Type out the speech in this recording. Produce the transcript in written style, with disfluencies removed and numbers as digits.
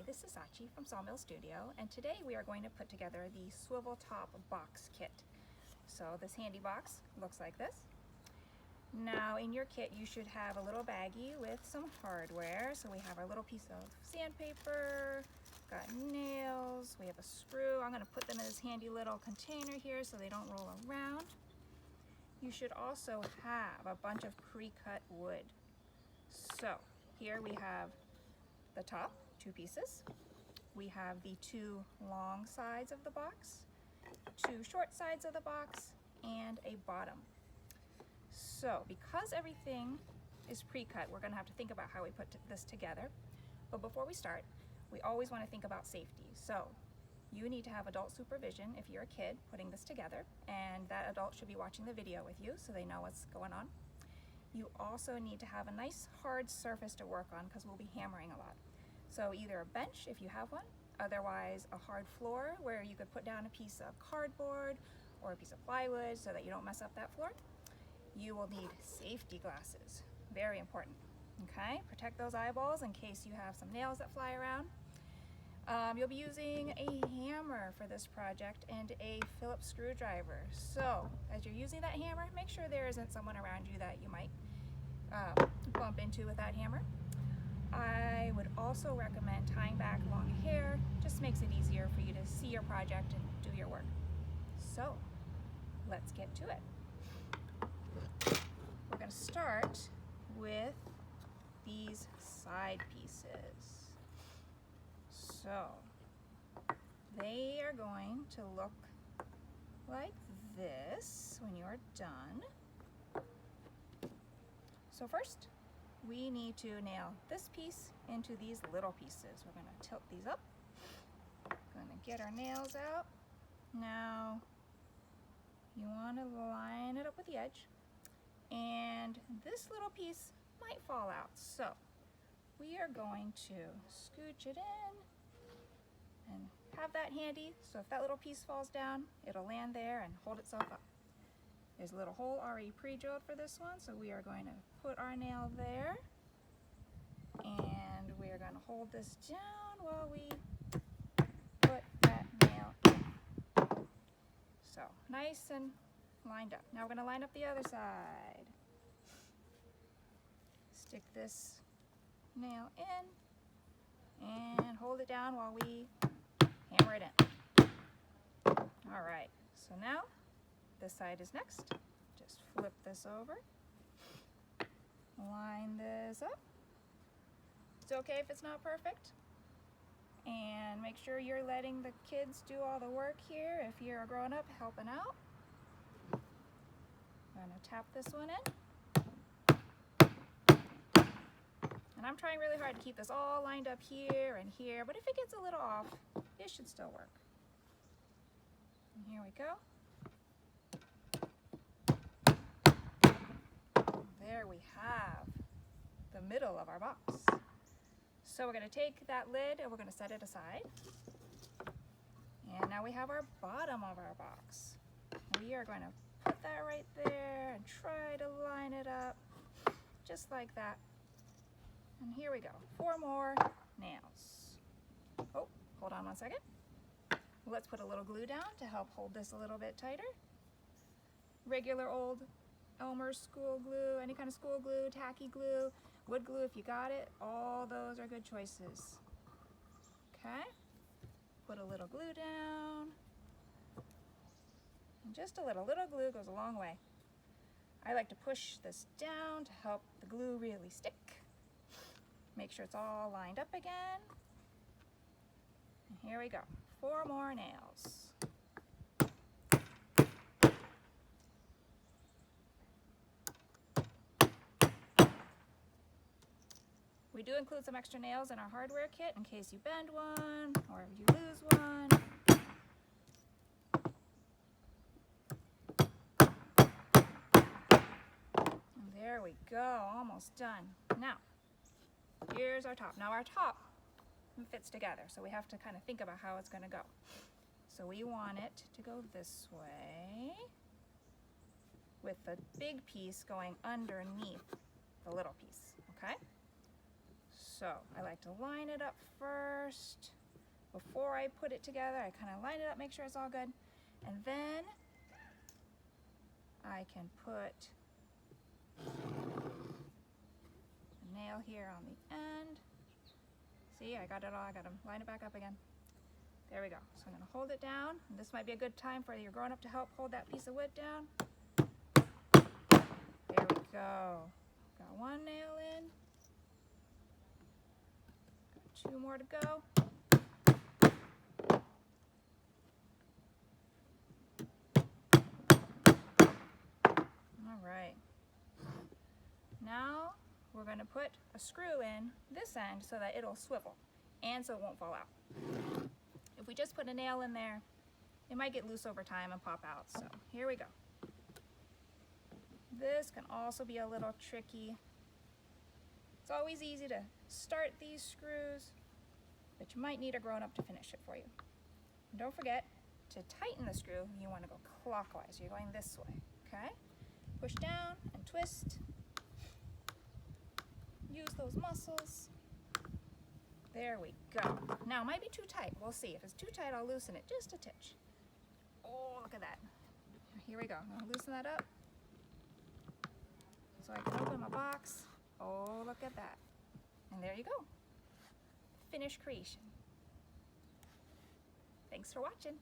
this is Sachi from Sawmill Studio, and today we are going to put together the Swivel Top Box Kit. So this handy box looks like this. Now in your kit you should have a little baggie with some hardware. So we have our little piece of sandpaper, got nails, we have a screw. I'm going to put them in this handy little container here so they don't roll around. You should also have a bunch of pre-cut wood. So here we have the top, 2 pieces. We have the 2 long sides of the box, 2 short sides of the box, and a bottom. So because everything is pre-cut, we're going to have to think about how we put this together. But before we start, we always want to think about safety. So you need to have adult supervision if you're a kid putting this together, and that adult should be watching the video with you so they know what's going on. You also need to have a nice hard surface to work on because we'll be hammering a lot. So either a bench if you have one, otherwise a hard floor where you could put down a piece of cardboard or a piece of plywood so that you don't mess up that floor. You will need safety glasses, very important. Okay, protect those eyeballs in case you have some nails that fly around. You'll be using a hammer for this project and a Phillips screwdriver. So as you're using that hammer, make sure there isn't someone around you that you might bump into with that hammer. I would also recommend tying back long hair. Just makes it easier for you to see your project and do your work. So let's get to it. We're going to start with these side pieces. So they are going to look like this when you're done. So first, we need to nail this piece into these little pieces. We're going to tilt these up. Going to get our nails out. Now, you want to line it up with the edge. And this little piece might fall out. So we are going to scooch it in and have that handy, so if that little piece falls down, it'll land there and hold itself up. There's a little hole already pre-drilled for this one, so we are going to put our nail there, and we are going to hold this down while we put that nail in. So nice and lined up. Now we're going to line up the other side. Stick this nail in and hold it down while we hammer it in. All right, so now this side is next. Just flip this over, line this up. It's okay if it's not perfect, and make sure you're letting the kids do all the work here if you're a grown-up helping out. I'm going to tap this one in. And I'm trying really hard to keep this all lined up here and here, but if it gets a little off, it should still work. And here we go. There we have the middle of our box. So we're going to take that lid and we're going to set it aside. And now we have our bottom of our box. We are going to put that right there and try to line it up just like that. And here we go, 4 more nails. Oh, hold on one second. Let's put a little glue down to help hold this a little bit tighter. Regular old Elmer's school glue, any kind of school glue, tacky glue, wood glue if you got it, all those are good choices. Okay, put a little glue down. And just a little glue goes a long way. I like to push this down to help the glue really stick. Make sure it's all lined up again. And here we go, 4 more nails. We do include some extra nails in our hardware kit in case you bend one or you lose one. And there we go, almost done. Now, here's our top. Now our top fits together, so we have to kind of think about how it's going to go. So we want it to go this way with the big piece going underneath the little piece, okay? So I like to line it up first. Before I put it together, I kind of line it up, make sure it's all good. And then I can put a nail here on the end. See, I got it all, I got to line it back up again. There we go. So I'm going to hold it down. And this might be a good time for your grown-up to help hold that piece of wood down. There we go. Got one nail in. Got 2 more to go. All right. Now we're going to put a screw in this end so that it'll swivel and so it won't fall out. If we just put a nail in there, it might get loose over time and pop out. So here we go. This can also be a little tricky. It's always easy to start these screws, but you might need a grown-up to finish it for you. And don't forget to tighten the screw. You want to go clockwise. You're going this way, okay? Push down and twist. Use those muscles. There we go. Now, it might be too tight. We'll see. If it's too tight, I'll loosen it just a titch. Oh, look at that. Here we go. I'm going to loosen that up so I can open my box. Oh, look at that. And there you go. Finished creation. Thanks for watching.